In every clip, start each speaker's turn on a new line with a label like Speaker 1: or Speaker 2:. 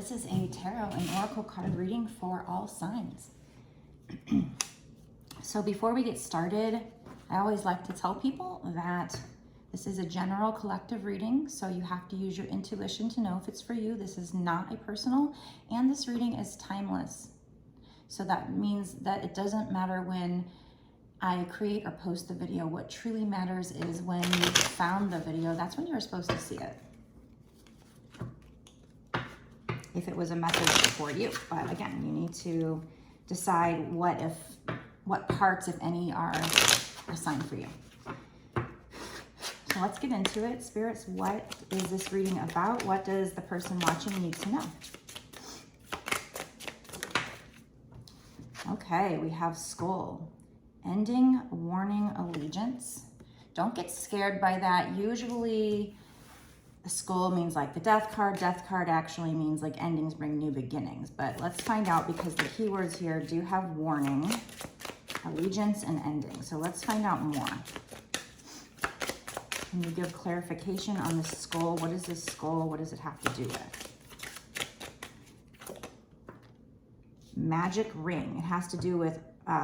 Speaker 1: this is a tarot and oracle card reading for all signs. So before we get started, I always like to tell people that this is a general collective reading, so you have to use your intuition to know if it's for you. This is not a personal, and this reading is timeless. So that means that it doesn't matter when I create or post the video. What truly matters is when you found the video, that's when you're supposed to see it. If it was a message for you. But again, you need to decide what parts, if any, are assigned for you. So let's get into it. Spirits, what is this reading about? What does the person watching need to know? Okay, we have Skull. Ending, warning, allegiance. Don't get scared by that. Usually, a skull means like the death card. Death card actually means like endings bring new beginnings. But let's find out, because the keywords here do have warning, allegiance, and ending. So let's find out more. Can you give clarification on this skull? What is this skull? What does it have to do with? Magic ring. It has to do with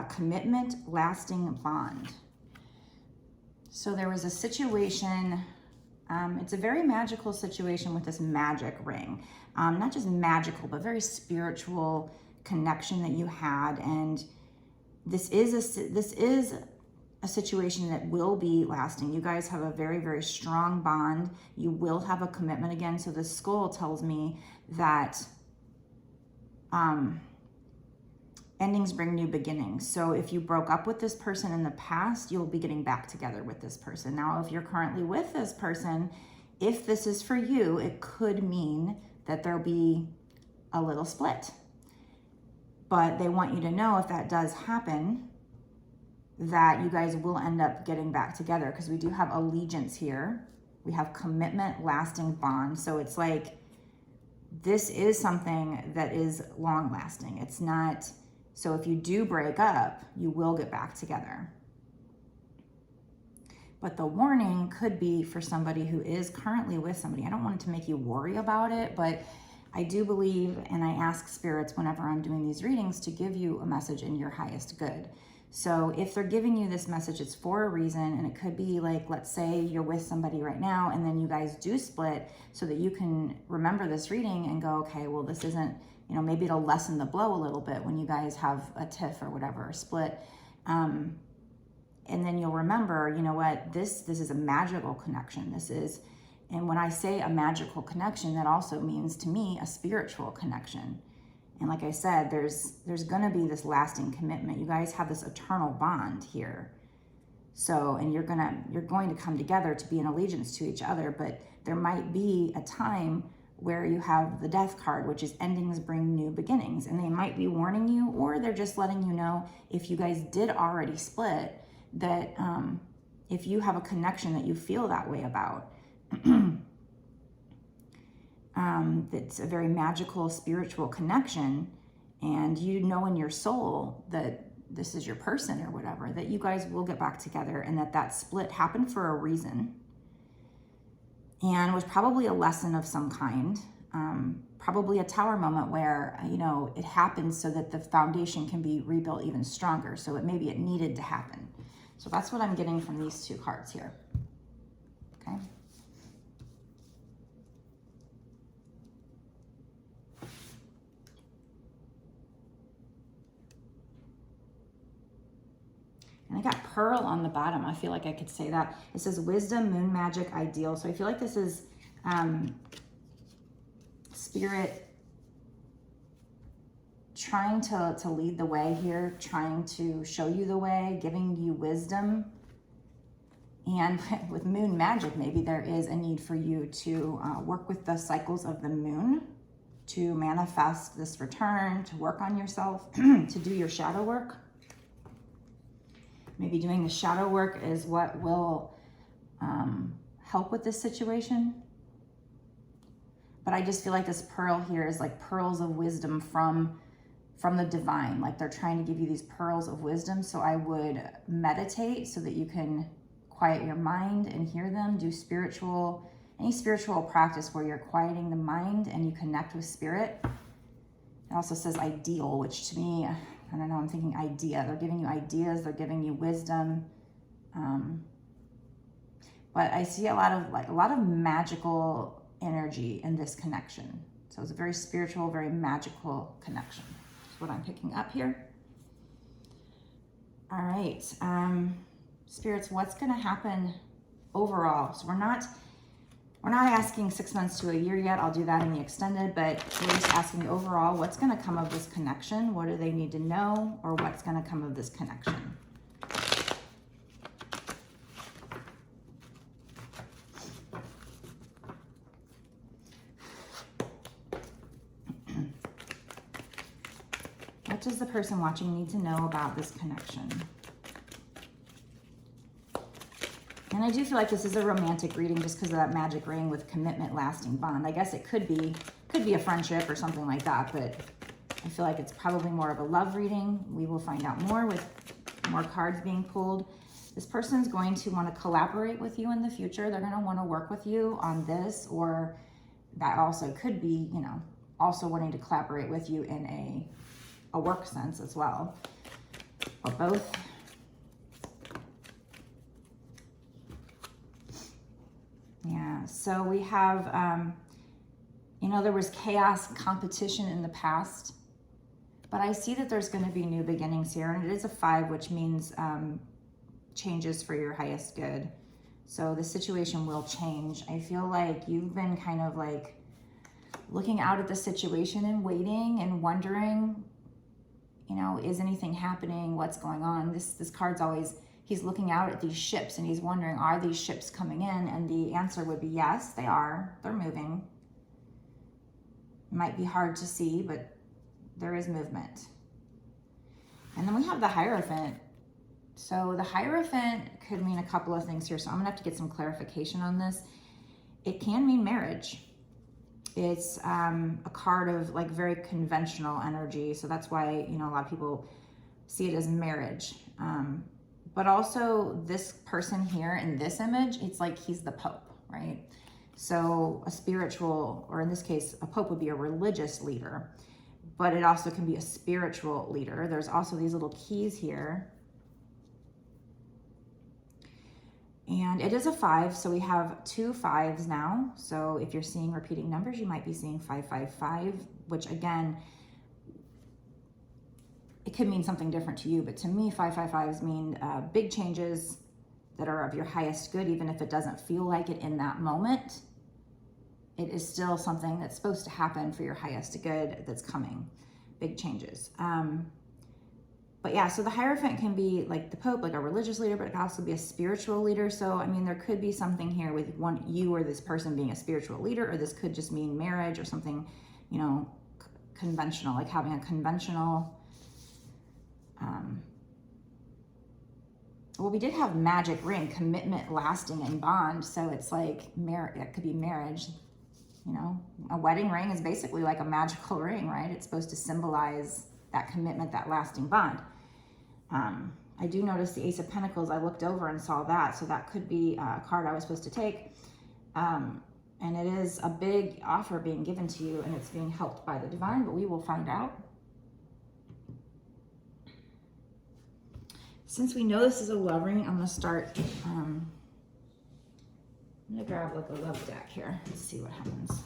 Speaker 1: commitment, lasting bond. So there was a situation, it's a very magical situation with this magic ring. Not just magical, but very spiritual connection that you had. And this is a situation that will be lasting. You guys have a very, very strong bond. You will have a commitment again. So the skull tells me that endings bring new beginnings. So if you broke up with this person in the past, you'll be getting back together with this person. Now, if you're currently with this person, if this is for you, it could mean that there'll be a little split. But they want you to know, if that does happen, that you guys will end up getting back together, because we do have allegiance here. We have commitment, lasting bond. So it's like, this is something that is long lasting. It's not, so if you do break up, you will get back together. But the warning could be for somebody who is currently with somebody. I don't want it to make you worry about it, but I do believe, and I ask spirits whenever I'm doing these readings, to give you a message in your highest good. So if they're giving you this message, it's for a reason. And it could be like, let's say you're with somebody right now and then you guys do split, so that you can remember this reading and go, okay, well, this isn't, you know, maybe it'll lessen the blow a little bit when you guys have a tiff or whatever, a split. And then you'll remember, you know what, this is a magical connection. This is, and when I say a magical connection, that also means to me a spiritual connection. And like I said, there's gonna be this lasting commitment. You guys have this eternal bond here. So, and you're going to come together to be in allegiance to each other, but there might be a time where you have the death card, which is endings bring new beginnings. And they might be warning you, or they're just letting you know, if you guys did already split, that if you have a connection that you feel that way about, that's a very magical spiritual connection, and you know in your soul that this is your person or whatever, that you guys will get back together, and that split happened for a reason and was probably a lesson of some kind, probably a tower moment where, you know, it happens so that the foundation can be rebuilt even stronger. So maybe it needed to happen. So that's what I'm getting from these two cards here. Okay. And I got Pearl on the bottom. I feel like I could say that. It says wisdom, moon magic, ideal. So I feel like this is spirit trying to lead the way here, trying to show you the way, giving you wisdom. And with moon magic, maybe there is a need for you to work with the cycles of the moon to manifest this return, to work on yourself, to do your shadow work. Maybe doing the shadow work is what will help with this situation. But I just feel like this pearl here is like pearls of wisdom from the divine. Like they're trying to give you these pearls of wisdom. So I would meditate so that you can quiet your mind and hear them, do spiritual any spiritual practice where you're quieting the mind and you connect with spirit. It also says ideal, which to me, I don't know, I'm thinking idea. They're giving you ideas, they're giving you wisdom. But I see a lot of magical energy in this connection. So it's a very spiritual, very magical connection. That's what I'm picking up here. All right, spirits, what's going to happen overall? So we're not asking 6 months to a year yet. I'll do that in the extended, but we're just asking overall, what's going to come of this connection? What do they need to know, or what's going to come of this connection? What does the person watching need to know about this connection? And I do feel like this is a romantic reading just because of that magic ring with commitment, lasting bond. I guess it could be a friendship or something like that, but I feel like it's probably more of a love reading. We will find out more with more cards being pulled. This person's going to want to collaborate with you in the future. They're going to want to work with you on this, or that also could be, you know, also wanting to collaborate with you in a work sense as well, or both. Yeah, so we have, you know, there was chaos and competition in the past, but I see that there's going to be new beginnings here, and it is a 5, which means changes for your highest good. So the situation will change. I feel like you've been kind of like looking out at the situation and waiting and wondering, you know, is anything happening? What's going on? This card's always, he's looking out at these ships and he's wondering, are these ships coming in? And the answer would be yes, they are. They're moving. It might be hard to see, but there is movement. And then we have the Hierophant. So the Hierophant could mean a couple of things here. So I'm gonna have to get some clarification on this. It can mean marriage. It's a card of like very conventional energy. So that's why, you know, a lot of people see it as marriage. But also this person here in this image, it's like he's the Pope, right? So a spiritual, or in this case, a Pope would be a religious leader, but it also can be a spiritual leader. There's also these little keys here. And it is a 5, so we have 2 5s now. So if you're seeing repeating numbers, you might be seeing 555, which again, it could mean something different to you, but to me, 555s mean big changes that are of your highest good, even if it doesn't feel like it in that moment. It is still something that's supposed to happen for your highest good that's coming, big changes. But yeah, so the Hierophant can be like the Pope, like a religious leader, but it can also be a spiritual leader. So, I mean, there could be something here with you or this person being a spiritual leader, or this could just mean marriage or something, you know, conventional, like having a conventional, well, we did have magic ring, commitment, lasting, and bond. So it's like, it could be marriage, you know. A wedding ring is basically like a magical ring, right? It's supposed to symbolize that commitment, that lasting bond. I do notice the Ace of Pentacles. I looked over and saw that. So that could be a card I was supposed to take. And it is a big offer being given to you, and it's being helped by the divine, but we will find out. Since we know this is a love ring, I'm going to start, I'm going to grab like a love deck here. Let's see what happens.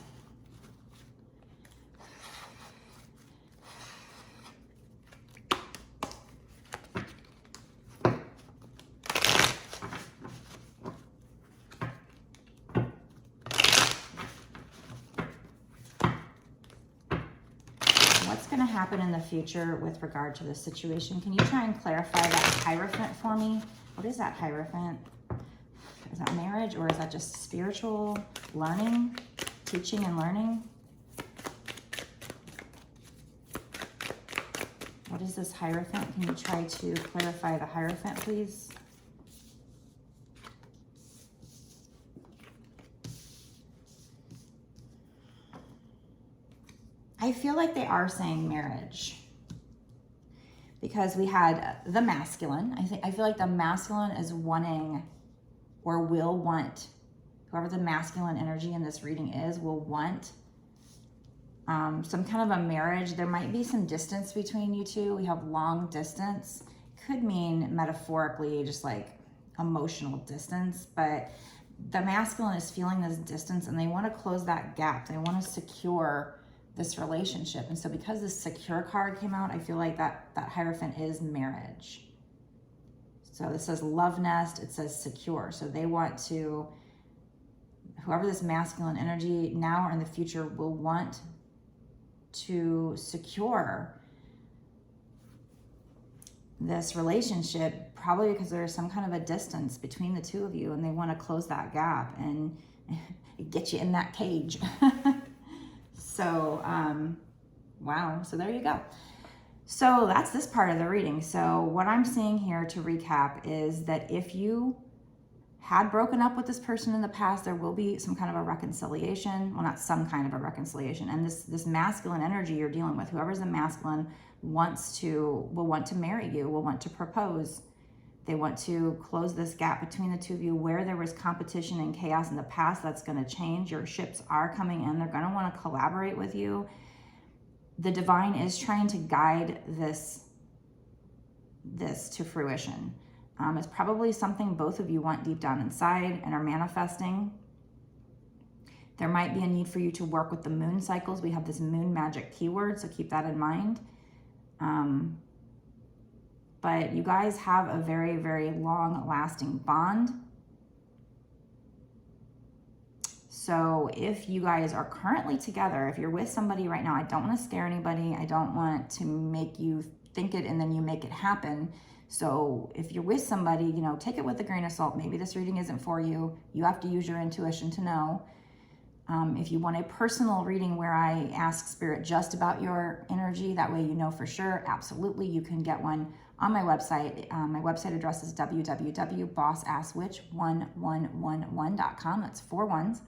Speaker 1: What's going to happen in the future with regard to this situation? Can you try and clarify that Hierophant for me? What is that Hierophant? Is that marriage, or is that just spiritual learning, teaching and learning? What is this Hierophant? Can you try to clarify the Hierophant, please? I feel like they are saying marriage, because we had the masculine. I feel like the masculine is wanting, or will want, whoever the masculine energy in this reading is, will want some kind of a marriage. There might be some distance between you two. We have long distance. Could mean metaphorically just like emotional distance, but the masculine is feeling this distance and they want to close that gap. They want to secure this relationship. And so because this secure card came out, I feel like that Hierophant is marriage. So this says love nest, it says secure. So they want to, whoever this masculine energy now or in the future will want to secure this relationship, probably because there's some kind of a distance between the two of you and they want to close that gap and get you in that cage. So, wow. So there you go. So that's this part of the reading. So what I'm seeing here to recap is that if you had broken up with this person in the past, there will be some kind of a reconciliation. Well, not some kind of a reconciliation. And this masculine energy you're dealing with, whoever's the masculine will want to marry you, will want to propose. They want to close this gap between the two of you. Where there was competition and chaos in the past, that's going to change. Your ships are coming in. They're going to want to collaborate with you. The divine is trying to guide this to fruition. It's probably something both of you want deep down inside and are manifesting. There might be a need for you to work with the moon cycles. We have this moon magic keyword, so keep that in mind. But you guys have a very, very long lasting bond. So if you guys are currently together, if you're with somebody right now, I don't want to scare anybody. I don't want to make you think it and then you make it happen. So if you're with somebody, you know, take it with a grain of salt. Maybe this reading isn't for you. You have to use your intuition to know. If you want a personal reading where I ask Spirit just about your energy, that way you know for sure, absolutely, you can get one on my website. My website address is www.bossasswitch1111.com. That's 4 ones.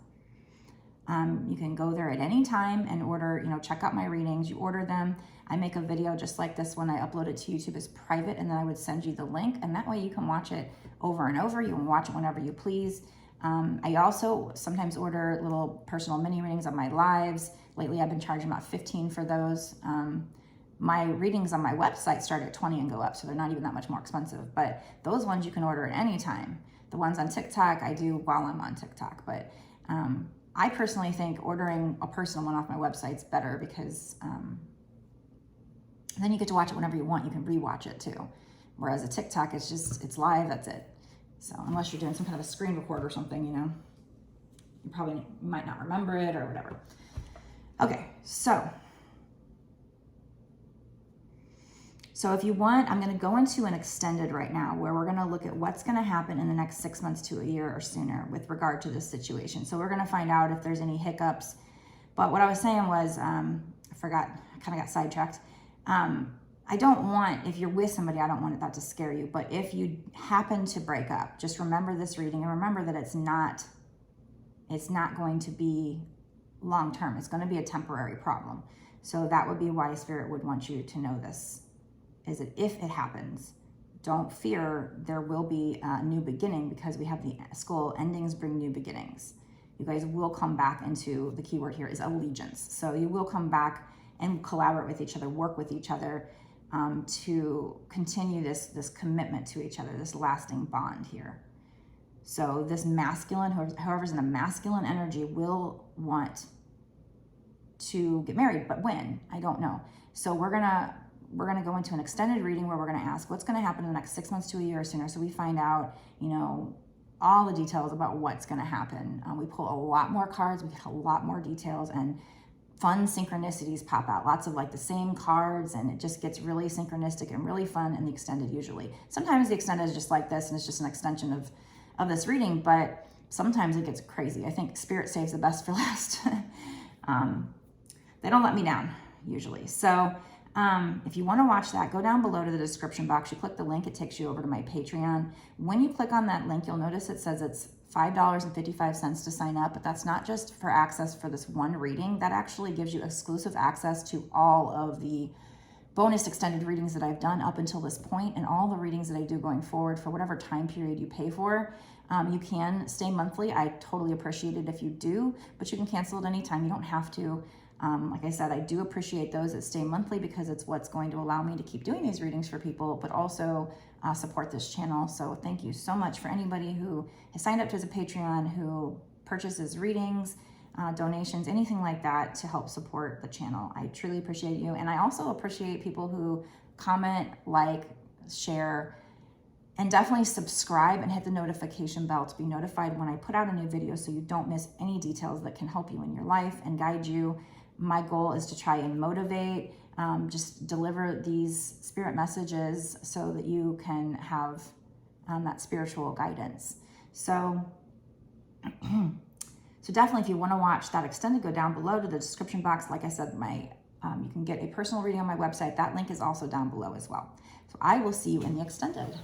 Speaker 1: You can go there at any time and order, you know, check out my readings. You order them. I make a video just like this one. I upload it to YouTube as private, and then I would send you the link, and that way you can watch it over and over. You can watch it whenever you please. I also sometimes order little personal mini readings on my lives. Lately, I've been charging about $15 for those. My readings on my website start at $20 and go up, so they're not even that much more expensive. But those ones you can order at any time. The ones on TikTok, I do while I'm on TikTok. But I personally think ordering a personal one off my website's better because then you get to watch it whenever you want. You can rewatch it too. Whereas a TikTok, it's live, that's it. So unless you're doing some kind of a screen record or something, you know, you might not remember it or whatever. Okay, so if you want, I'm going to go into an extended right now where we're going to look at what's going to happen in the next 6 months to a year or sooner with regard to this situation. So we're going to find out if there's any hiccups. But what I was saying was, I forgot, I kind of got sidetracked. I don't want, if you're with somebody, I don't want that to scare you. But if you happen to break up, just remember this reading and remember that it's not going to be long term. It's going to be a temporary problem. So that would be why Spirit would want you to know this. Is that if it happens, don't fear, there will be a new beginning because we have the skull, endings bring new beginnings. You guys will come back into, the keyword here is allegiance. So you will come back and collaborate with each other, work with each other to continue this commitment to each other, this lasting bond here. So this masculine, whoever's in the masculine energy will want to get married, but when? I don't know. So we're gonna go into an extended reading where we're gonna ask what's gonna happen in the next 6 months to a year or sooner. So we find out, you know, all the details about what's gonna happen. We pull a lot more cards, we get a lot more details, and fun synchronicities pop out. Lots of like the same cards, and it just gets really synchronistic and really fun in the extended usually. Sometimes the extended is just like this and it's just an extension of this reading, but sometimes it gets crazy. I think Spirit saves the best for last. They don't let me down usually. So if you want to watch that, go down below to the description box. You click the link, it takes you over to my Patreon. When you click on that link, you'll notice it says it's $5.55 to sign up, but that's not just for access for this one reading. That actually gives you exclusive access to all of the bonus extended readings that I've done up until this point, and all the readings that I do going forward for whatever time period you pay for. You can stay monthly. I totally appreciate it if you do, but you can cancel at any time. You don't have to. Like I said, I do appreciate those that stay monthly because it's what's going to allow me to keep doing these readings for people, but also support this channel. So thank you so much for anybody who has signed up to the Patreon, who purchases readings, donations, anything like that to help support the channel. I truly appreciate you. And I also appreciate people who comment, like, share, and definitely subscribe and hit the notification bell to be notified when I put out a new video so you don't miss any details that can help you in your life and guide you. My goal is to try and motivate, just deliver these spirit messages so that you can have that spiritual guidance. So definitely, if you want to watch that extended, go down below to the description box. Like I said, you can get a personal reading on my website. That link is also down below as well. So I will see you in the extended.